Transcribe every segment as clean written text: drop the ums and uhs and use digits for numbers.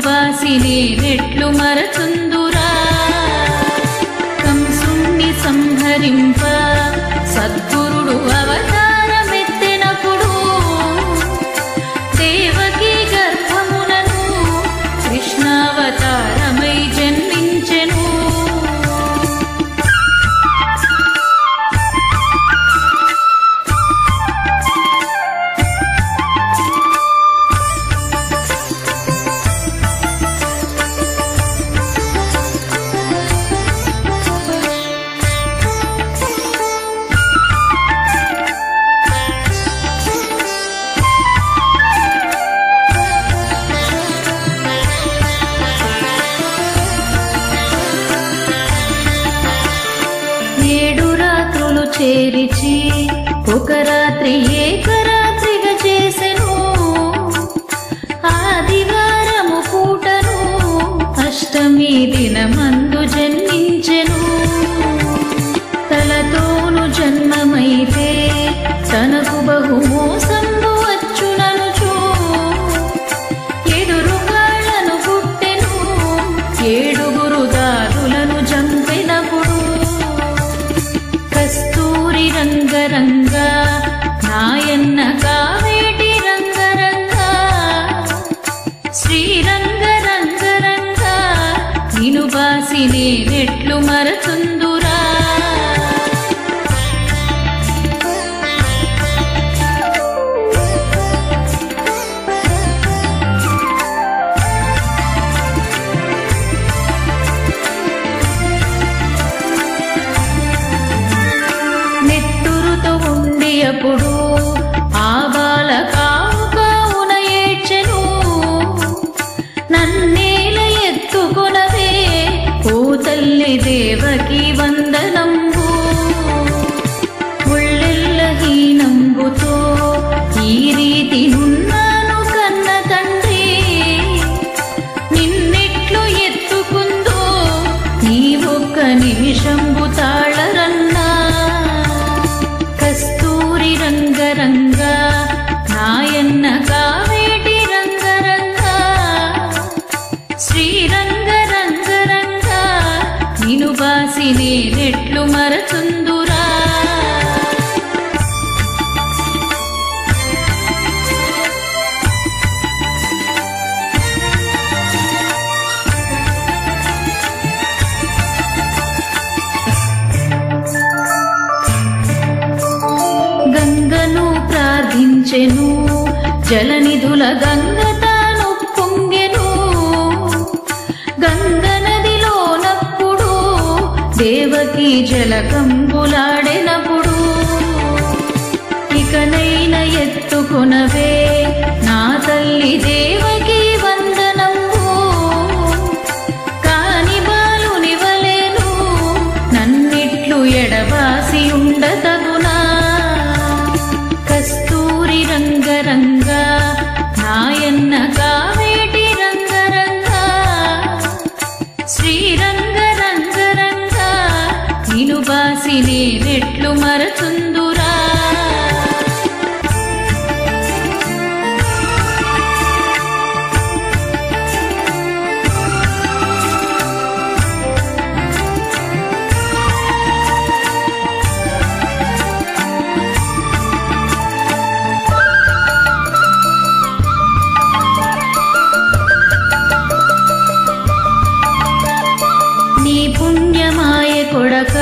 బాసినే నెట్లు మరచుందురా కంసుణ్ణి సంహరింప సద్గురుడు అవతారమెత్తెనప్పుడు దేవకీ గర్భమునను కృష్ణావతారమై జన్మించెను చేరిచి ఒక రాత్రి ఏకరాత్రిగా చేసెను ఆదివారము పూటను అష్టమి దినమందు జన్మించెను తలతోను జన్మమైతే తనకు బహు మోసంబు వచ్చుననుచు ఎదురు కాళ్ళను పుట్టెను ఏడుగురు దాదులను చంపెనప్పుడు కస్తూరి రంగరంగ నాయన్న కావేటి రంగరంగ శ్రీరంగ రంగరంగ నిను బాసినే నెట్లు మరచుందురా అప్పుడు ఆ బాల కావు కావున ఏడ్చెను నన్నేల ఎత్తుకొనవే ఓ తల్లి దేవకి వందనంబు ఉళ్ళెల్ల హీనంబుతో ఈ రీతి నున్నాను కన్న తండ్రి నిన్నెట్లు ఎత్తుకుందో నీ ఒక్క నిమిషంబు తాళరన్నా కస్తూరి రంగరంగ నాయన్న కావేటి రంగరంగ శ్రీరంగ రంగరంగ నిను బాసినే నెట్లు మరచుందురా గంగను ప్రార్థించెను జలనిధుల గంగ తాను పొంగెను గంగ నదిలోనప్పుడు దేవకి జలకంబులాడెనప్పుడు ఇకనైన ఎత్తుకొనవే నా తల్లి దేవకి వందనంబు కాని బాలునివలేను నన్నిట్లు ఎడబాసి ఉండతగునా కస్తూరి రంగరంగ నాయన్న కావేటి రంగరంగ శ్రీరంగ రంగరంగ నిను బాసినే నెట్లు మరచుందురా పుణ్యమాయ కొడక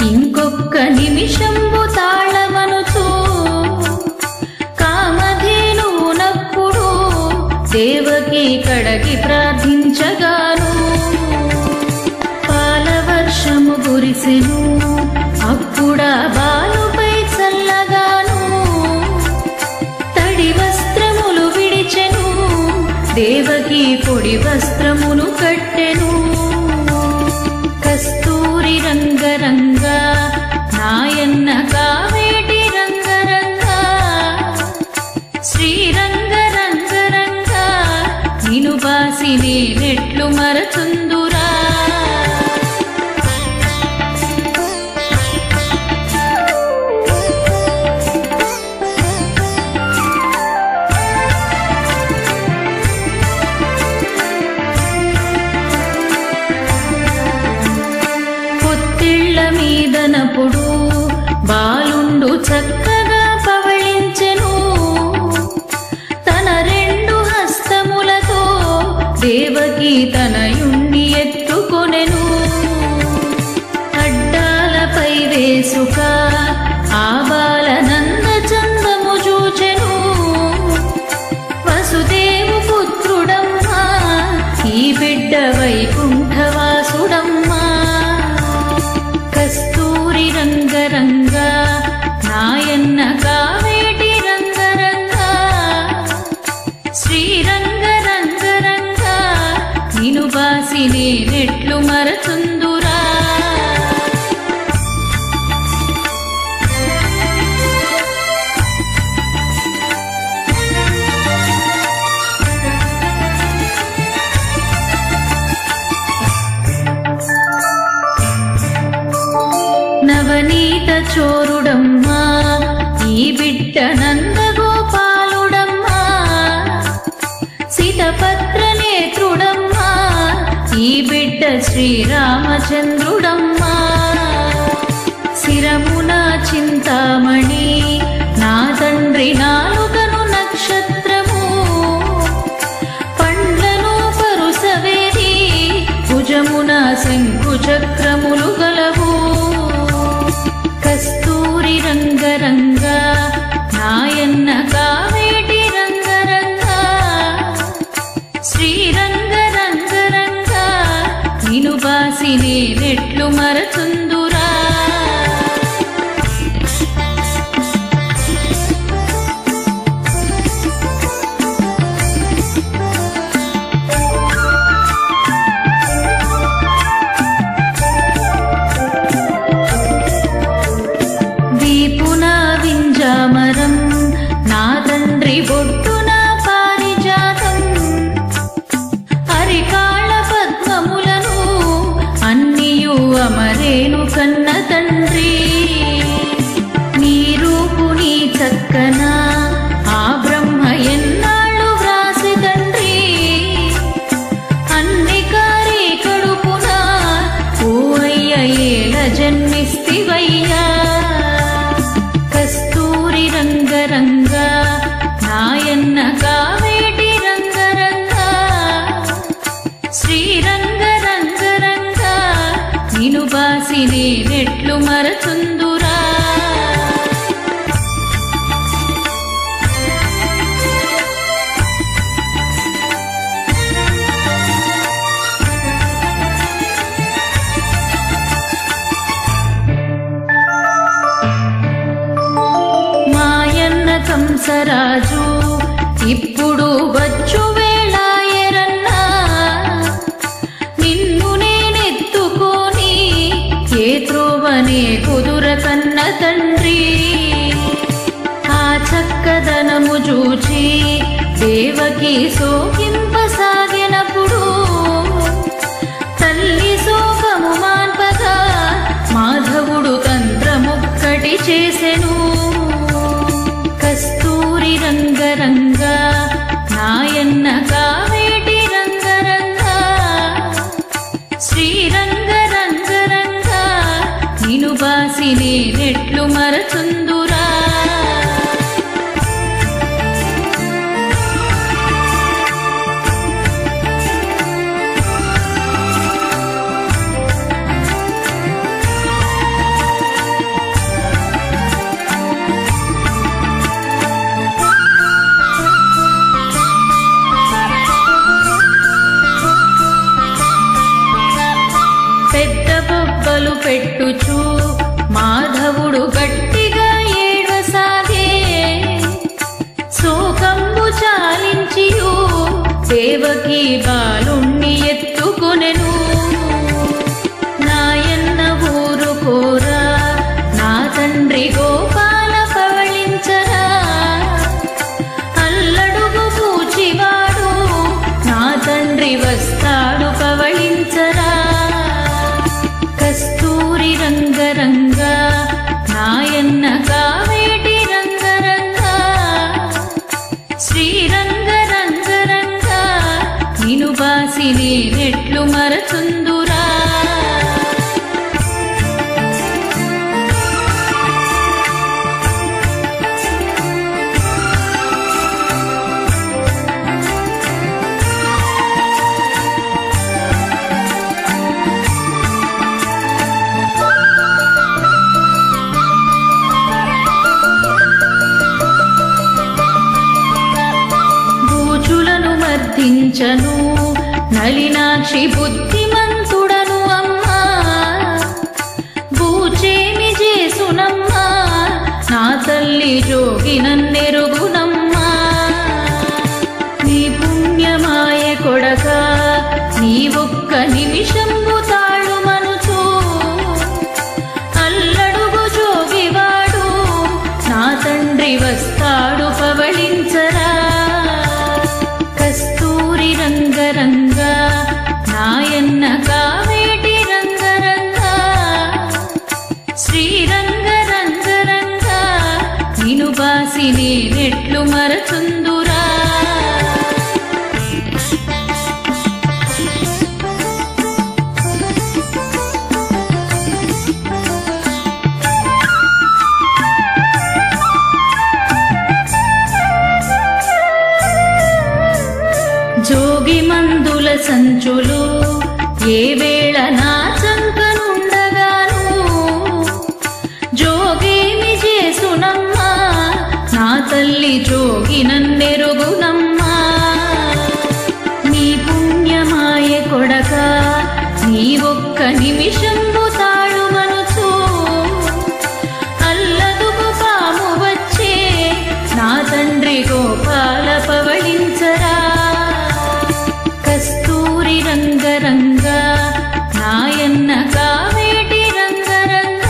ఇంకొక్క నిమిషంబు తాళమనుచు కామధేనువునప్పుడు దేవకి కడగి ప్రార్థించగాను పాలవర్షము కురిసెను అప్పుడా బాలుపై చల్లగాను తడి వస్త్రములు విడిచెను దేవకి పొడి వస్త్రమును కట్టెను కస్తూరి రంగరంగ నాయన్న కావేటి రంగరంగ శ్రీరంగ రంగరంగ నిను బాసినే నెట్లు మరచుందురా పలుకనప్పుడు బాలుండు చక్కగా పవళించెను. తన రెండు హస్తములతో దేవకీ తనయుణ్ణి ఎత్తుకొనెను. అడ్డాలపై వేసుక ఆ బాలనంద చందము చూచెను. వసుదేవు పుత్రుడమ్మా ఈ బిడ్డ వైకుంఠవాసుడమ్మా. కస్తూరి రంగరంగ నాయన్న కావేటి రంగరంగ. శ్రీరంగ రంగరంగ నిను బాసి నేనెట్లు మరచుందురా. నవనీత చోరుడమ్మా ఈ బిడ్డ నందగోపాలుడమ్మా. సీతపత్ర నేత్రుడమ్మా ఈ బిడ్డ శ్రీరామచంద్రుడమ్మా. శిరమున చింతామణి నా తండ్రి నాలుకను నక్షత్రము. పండ్లను పరుసవేది భుజమున శంకు చక్రములు గలవు. కస్తూరి రంగరంగ నాయన్న కావేటి రంగరంగ. శ్రీరంగ రంగరంగ నిను బాసి నేనెట్లు మరచుందురా. వింజామరం నా తండ్రి బొట్టున పారిజాతం. అరికాళ్ళ పద్మములను అన్నియు అమరేను కన్న తండ్రి. నీ రూపు నీ చక్కన ఆ బ్రహ్మ ఎన్నాళ్ళు వ్రాసి తండ్రి. అన్ని కారి కడుపున ఓ అయ్య ఏల జన్మిస్తివయ్యా. కస్తూరి రంగరంగ నాయన్న కావేటి రంగరంగ. శ్రీరంగ రంగరంగ నిను బాసి నేనెట్లు మరచుందురా. కంసరాజు ఇప్పుడు వచ్చు వేళాయరన్నా. నిన్ను నేనెత్తుకొని ఏ త్రోవనే కుదుర కన్న తండ్రి. ఆ చక్కదనము చూచి దేవకి సోకింపసాగినప్పుడు తల్లి శోకము మాన్పగా మాధవుడు తంత్రముక్కటి చేసెను. కస్తూరి రంగరంగ నాయన్న కావేటి రంగరంగ. శ్రీరంగ రంగరంగ నిను బాసి నేనెట్లు. เ నెట్లు మరచుందురా. పెద్ద బొబ్బలు పెట్టుచు మాధవుడు గట్టిగా ఏడవసాగే. శోకంబు చాలించియు దేవకి బాలుణ్ణి ఎత్తుకొనెను. నాయన్న ఊరుకోరా నా తండ్రి గోపాల పవళించరా. అల్లడుగు పూచివాడు నా తండ్రి వస్తాడు పవళించరా. కస్తూరి రంగరంగ నాయన్న కావేటి రంగరంగ. శ్రీరంగ రంగరంగ నిను బాసి నేనెట్లు మరచుందురా. ్ పూజించను నలినాక్షి బుద్ధిమంతుడను అమ్మా పూచేమి చేసునమ్మా నా తల్లి జోగి నన్నెరుగునమ్మా నీ పుణ్యమాయ కొడక నీ ఒక్క నిమిషంబు తాళు మనుచు అల్లడుగు జోగివాడు నా తండ్రి వస్తాడు పవళించరా కస్తూరి రంగరంగ నాయన్న కావేటి రంగరంగ శ్రీరంగ రంగరంగ నిను బాసి నేనెట్లు మరచుందురా జోగి మందుల సంచులు ఏ వేళ నా చంకనుండగాను జోగేమి చేసునమ్మా నా తల్లి జోగి నన్నెరుగునమ్మా నీ పుణ్యమాయ కొడక నీ ఒక్క నిమిషంబు తాళు మనుచు అల్లదుకు పాము వచ్చే నా తండ్రి గోపాల పవళించరా కస్తూరి రంగరంగ నాయన్న కావేటి రంగరంగ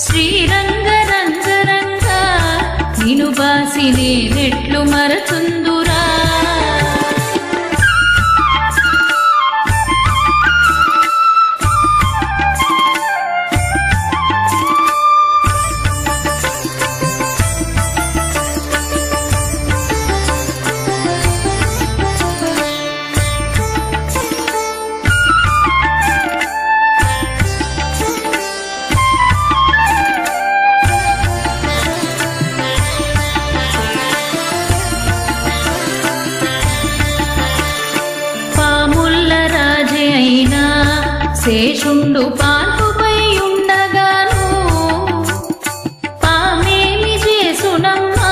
శ్రీరంగ రంగరంగ నిను బాసి నేనెట్లు మరచుందురా శేషుండు పాన్పుపై ఉండగాను పామేమి చేసునమ్మా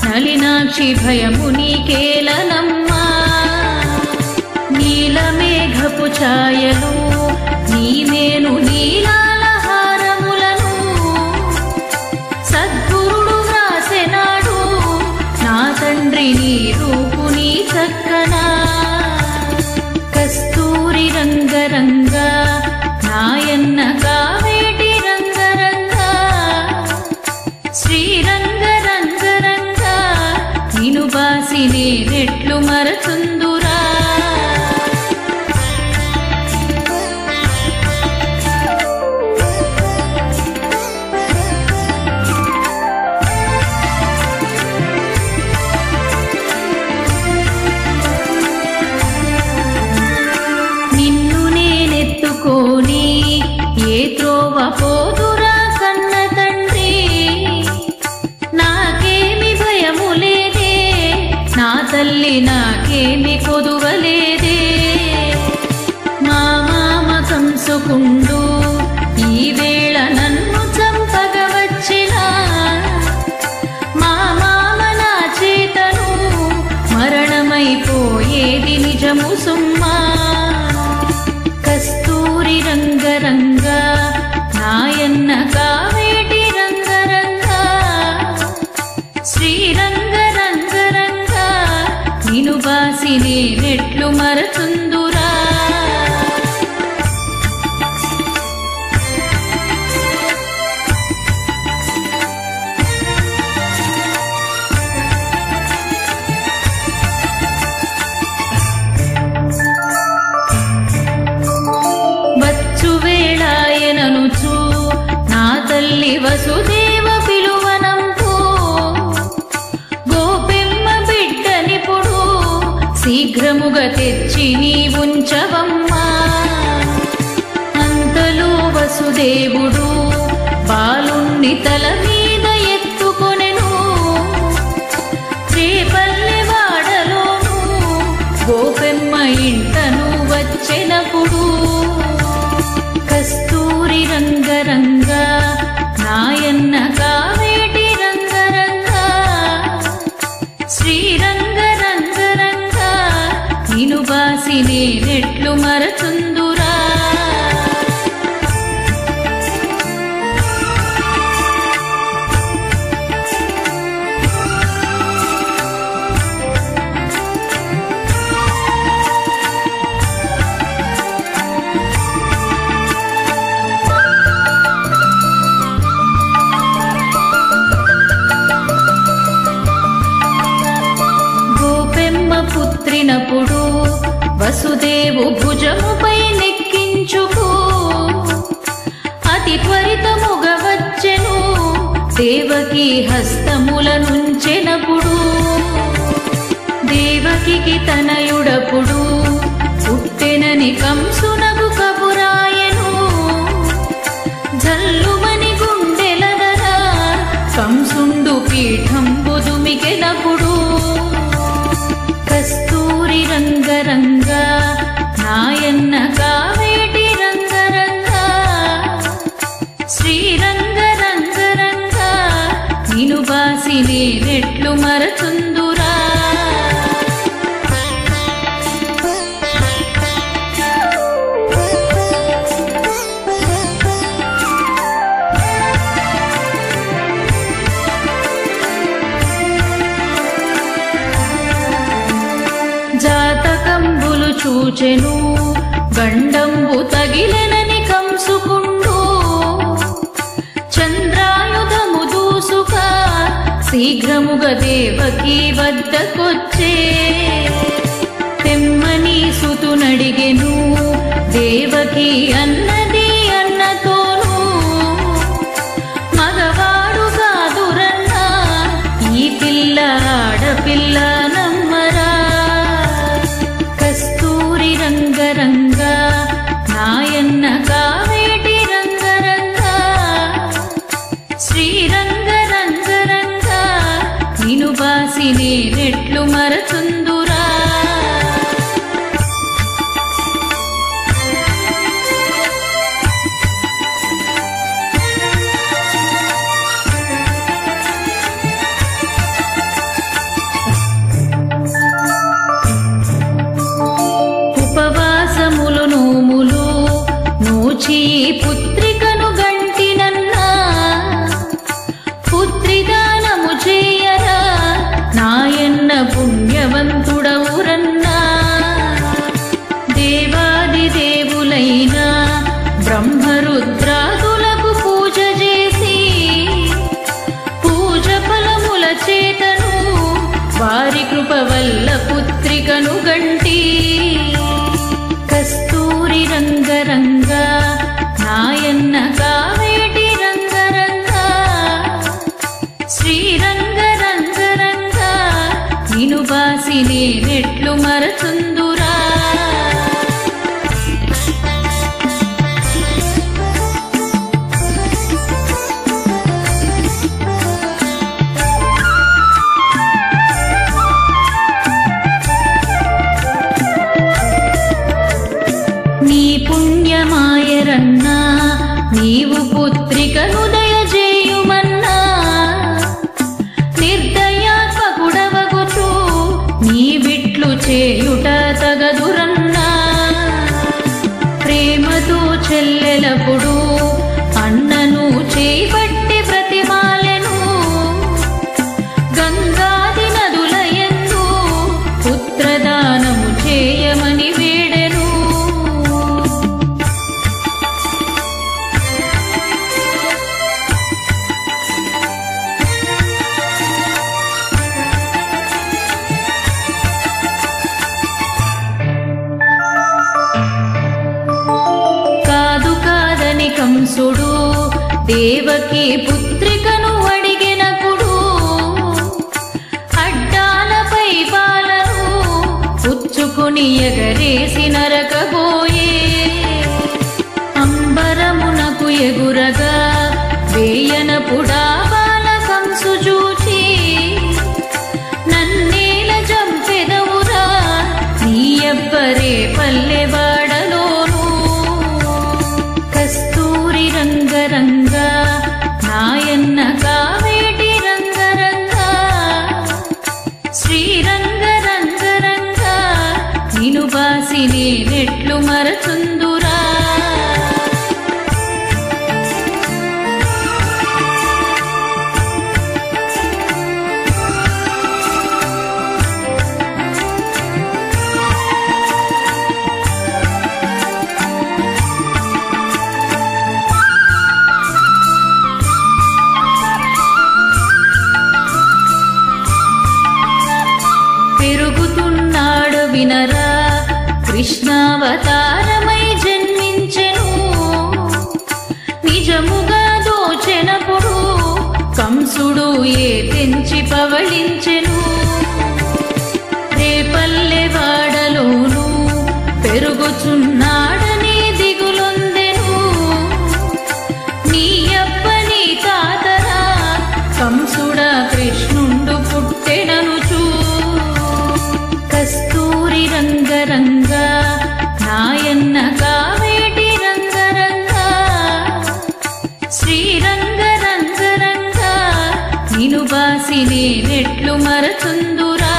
నలినాక్షి భయము నీకేలనమ్మా నీలమేఘపు ఛాయలు నీవేను నీలాల హారములను సద్గురుడు వ్రాసెనాడు నా తండ్రి నీ రూపు నీ చక్కనా కస్తూరి రంగరంగ నాయన్న కావేటి రంగరంగ శ్రీరంగ రంగరంగ నిను బాసి నేనెట్లు మరచుందురా ఏ త్రోవ పోదురా కన్న తండ్రి నాకేమి భయము లేదే నా తల్లి నాకేమి కొదువలేదే మా మామ కంసుకుండు ఈ వేళ నన్ను చంపగ వచ్చిన మా మామ నా చేతను మరణమైపోయేది నిజము సుమ్మా కస్తూరి రంగరంగ నాయన్న కావేటి రంగరంగ శ్రీరంగ రంగరంగ నిను బాసి నేనెట్లు మరచుందురా వచ్చువేళాయననుచు నా తల్లి వసుదేవ పిలువనంపు గోపెమ్మ బిడ్డనిపుడు శీఘ్రముగా తెచ్చి నీ ఉంచవమ్మా అంతలో వసుదేవుడు బాలుణ్ణి తల మీద ఎత్తుకొనెను రేపల్లె వాడలోను గోపెమ్మ ఇంటను వచ్చెనప్పుడు కస్తూరి రంగరంగ నాయన్న కావేటి రంగరంగ శ్రీరంగ రంగరంగ బాసి నేనెట్లు మరచుందురా. పుత్రినప్పుడు వసుదేవు భుజముపై నెక్కించుకు అతి త్వరితముగా వచ్చెను. దేవకి హస్తముల నుంచెనప్పుడు దేవకికి తనయుడప్పుడు పుట్టెనని కంసునకు కబురాయెను. జల్లుమని గుండెలదరా కంసుండు పీఠంబు దుమికెనప్పుడు కస్తూరి రంగరంగ నాయన్న కావేటి రంగరంగ శ్రీరంగ రంగరంగ నిను బాసి నేనెట్లు మరచుందురా. జాతకంబులు చూచెను గండంబు తగిలెనని కంసుకుండు. చంద్రాయుధము దూసుక శీఘ్రముగా దేవకి వద్దకొచ్చే. తెమ్మని సుతునడిగెను దేవకి అన్నది అన్నతోను మగవాడు కాదురన్నా ఈ పిల్ల ఆడపిల్ల నమ్మరా. కస్తూరి రంగరంగ నాయన్న కావేటి రంగరంగ శ్రీరంగ రంగరంగ నిను బాసి నేనెట్లు మరచుందురా. ఉపవాసములు నోములు నోచి పుత్రికను గంటినన్నా పుత్రిదానము చేయరా నాయన్న పుణ్యవంతుడవురన్నా. దేవాది దేవులైన బ్రహ్మరుద్రాదులకు పూజ చేసి పూజ ఫలముల చేతను వారి కృప వల్ల పుత్రికను గంటి. కస్తూరి రంగరంగ నాయన్న కావేటి రంగరంగ శ్రీరంగ రంగరంగ నిను బాసి నేనెట్లు మరచుందురా. నీ పుణ్యమాయరన్నా నీవు పుత్రికను దయచేయుమన్నా. నిర్దయాత్మకుడవగుచు నీ విట్లు చేయుట తగదురన్నా. ప్రేమతో చెల్లెలప్పుడు అన్నను చేపట్టి ప్రతిమాలెను. గంగాది నదులయందు పుత్రదానము చేయమని వేడెను. కంసుడు దేవకి పుత్రికను అడిగినప్పుడు అడ్డాలపై పాలను పుచ్చుకుని ఎగరేసి నరకబోయే. అంబరమునకు ఎగురగా వేయనపుడా బాల కంసు చూచి నన్నేల జంపెదవురా నీ అబ్బరే పల్లెవాడలోను. కస్తూరి రంగరంగ నాయన్న కావేటి రంగరంగ శ్రీరంగ రంగరంగ నిను బాసి నేనెట్లు మరచుందురా. పెరుగుతున్నాడు వినరా, కృష్ణావతారమై జన్మించెను. నిజముగా దోచెనప్పుడు కంసుడు ఏ తెంచి పవళించెను. రేపల్లె వాడలోను పెరుగుచున్నాడని దిగులొందెను. నీ అప్ప నీ తాతరా కంసుడా కృష్ణుండు పుట్టెననుచూ. కస్తూరి రంగరంగా నాయన్న కావేటి రంగరంగా, శ్రీరంగరంగరంగా నిను బాసి నేనెట్లు మరచుందురా.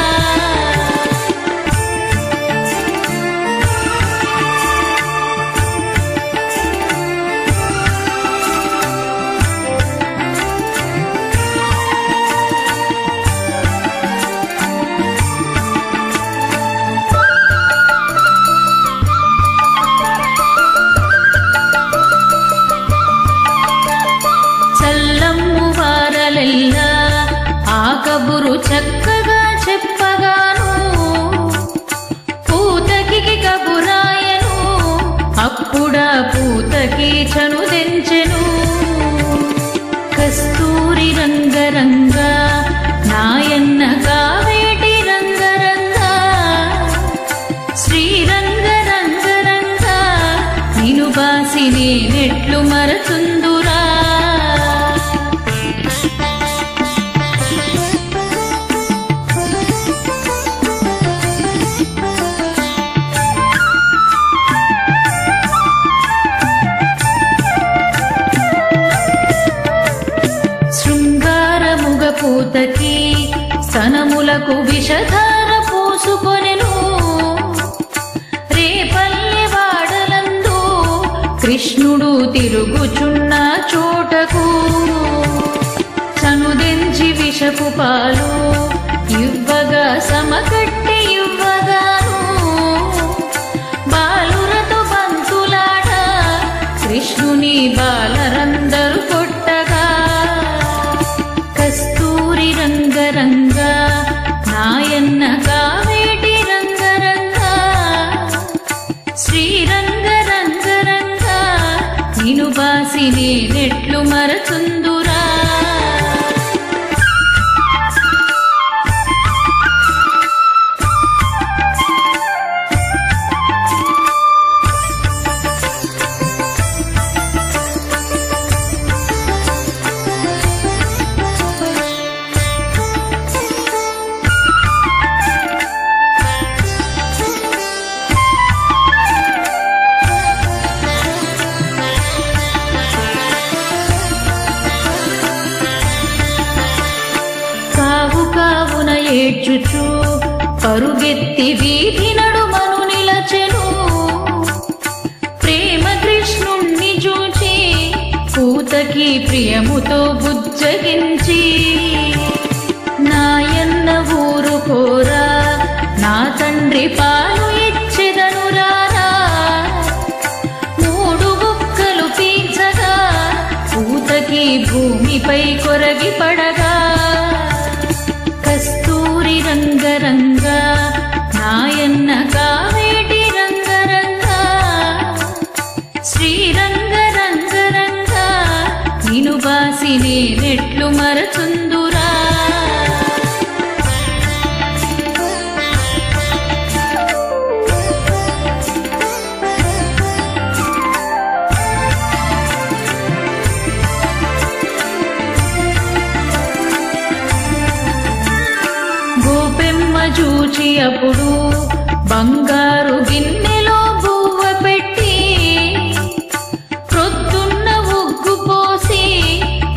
చల్లమ్ము వారలెల్లా ఆ కబురు చక్కగా చెప్పగాను. పూతకి కబురాయను అప్పుడా పూతకి చనుదెంచెను. కస్తూరి రంగరంగా నాయన్న కావేటి రంగరంగా, శ్రీరంగరంగరంగా నిను బాసి నేనెట్లు మరచుందురా. పూతకి స్తనములకు విషధార పోసుకొనెను. రేపల్లె వాడలందు కృష్ణుడు తిరుగుచున్న చోటకు చనుదెంచి విషపు పాలు ఇవ్వగా సమకట్టి ఇవ్వగాను. బాలురతో బంతులాట కృష్ణుని బాలరందరు కొట్టగా. కస్తూరి రంగరంగా నాయన్న కావేటి రంగరంగా, శ్రీరంగరంగరంగా నిను బాసి నేనెట్లు మరచుందురా. కావున ఏడ్చుచు పరుగెత్తి వీధి నడుమను నిలచెను. ప్రేమ కృష్ణుణ్ణి చూచి పూతకి ప్రియముతో బుజ్జగించి. నాయన్న ఊరుకోరా నా తండ్రి పాలు ఇచ్చెదను రారా. మూడు బుక్కలు పీల్చగా పూతకి భూమిపై కొరగి పడగా. కస్తూరి రంగరంగా నాయన్న కావేటి రంగరంగా, శ్రీరంగరంగరంగా నిను బాసి నేనెట్లు మరచుందురా. గోపెమ్మ చూచి అప్పుడు బంగారు గిన్నెలో బువ్వ పెట్టి ప్రొద్దున్న ఉగ్గు పోసి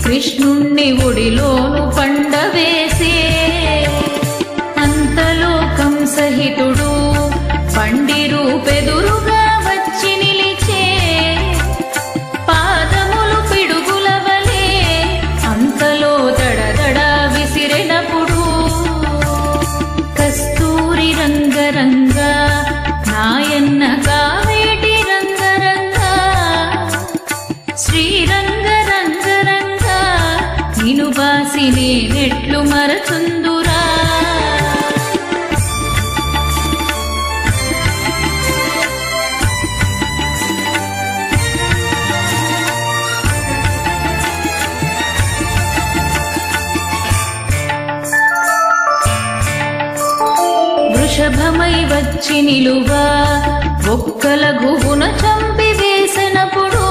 కృష్ణుణ్ణి ఒడిలోను పండవేసే. అంతలో కంసహితుడు పండిరు రూపెదురుగా వచ్చి నిలిచే పాదములు పిడుగులవలే అంతలో దడదడ విసిరెనప్పుడు కస్తూరి రంగరంగ నాయన్న కావేటి రంగరంగ శ్రీరంగ రంగరంగ నిను బాసి నేనెట్లు మరచుందురా వృషభమై వచ్చి నిలువా ఒక్కల గుబున చంపి వేసినప్పుడు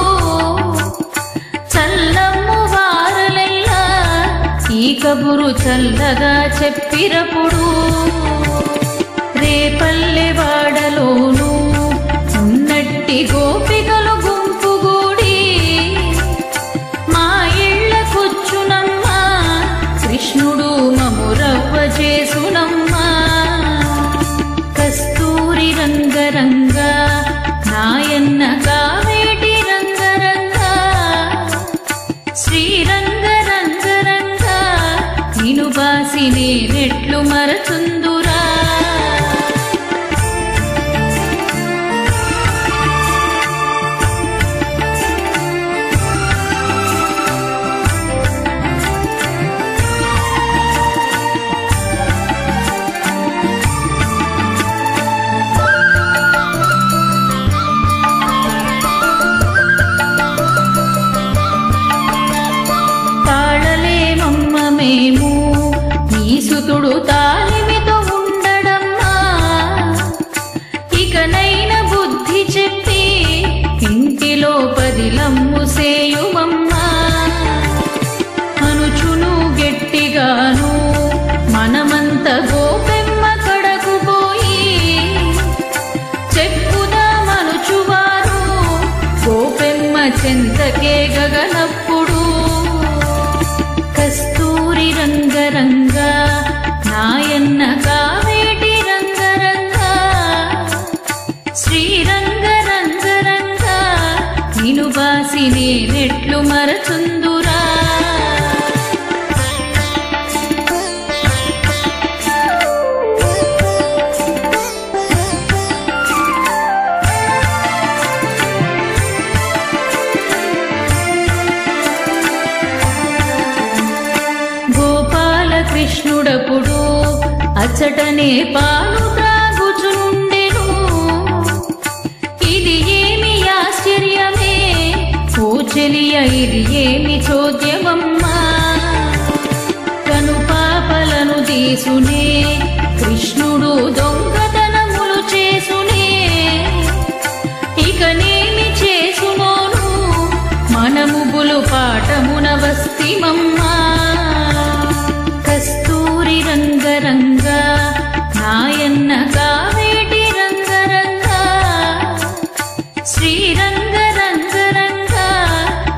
చల్లమ్ము వారలెల్లా ఈ కబురు చల్లగా చెప్పిరప్పుడు రేపల్లె వాడలోను ఉన్నట్టి గోపికలు గుంపుగూడి మా ఇళ్ళకొచ్చునమ్మా కృష్ణుడు మమురవ్వ చేసునమ్మా కస్తూరి రంగరంగ నాయన్న కావేటి రంగరంగ శ్రీరంగ రంగరంగ నిను బాసి నేనెట్లు మరచుందురా మేము నీ సుతుడు తాలిమితో ఉండడమ్మా ఇకనైన బుద్ధి చెప్పి ఇంటిలో పదిలమ్ము సేయుమమ్మా అనుచును గట్టిగాను మనమంత గోపెమ్మ కడకు పోయి చెప్పుదామనుచువారు గోపెమ్మ చెంతకే గగనప్పుడు కస్తూరి రంగరంగ నాయన్న కావేటి రంగరంగ శ్రీరంగ రంగరంగ నిను బాసి నేనెట్లు మరచుందురా కృష్ణుడప్పుడు అచ్చటనే పాలు త్రాగుచుండెను ఇది ఏమి ఆశ్చర్యమే ఓ చెలియ ఇది ఏమి చోద్యమమ్మా కను పాపలను తీసునే కృష్ణుడు దొంగతనములు చేసునే ఇకనేమి చేసునోను మనము బులు పాఠమున వస్తిమమ్మా కస్తూరి రంగరంగ నాయన్న కావేటి రంగరంగ శ్రీరంగ రంగరంగ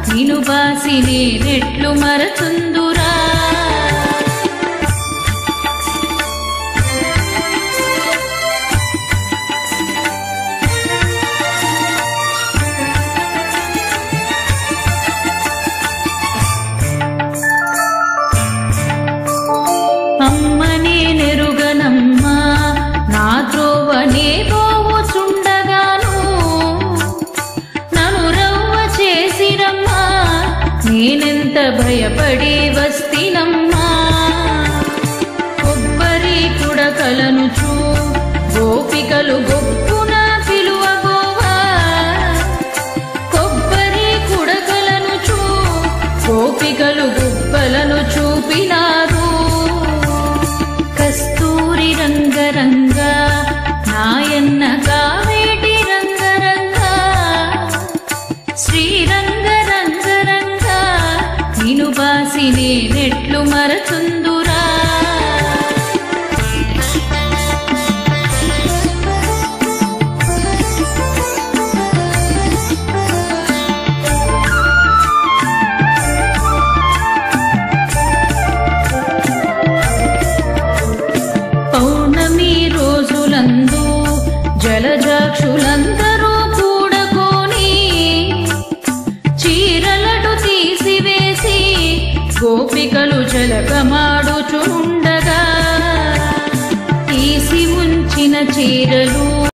నిను బాసి నేనెట్లు మరచుందురా అమ్మనే నెరుగనమ్మా నా త్రోవనే పోవుచుండగాను నన్ను రవ్వ చేసిరమ్మా నేనెంత భయపడి వస్తినమ్మా కొబ్బరి కుడకలనుచు గోపికలు గొప్పున పిలువగోవా కొబ్బరి కుడకలనుచు గోపికలు గుప్పలను చూపినారు కస్తూరి రంగరంగ నాయన్న కావేటి రంగరంగ శ్రీరంగ రంగరంగ నిను బాసి నేనెట్లు మరచుందురా జనులందరూ కూడకొని చీరలను తీసివేసి గోపికలు జలకమాడుచుండగా తీసి ఉంచిన చీరలు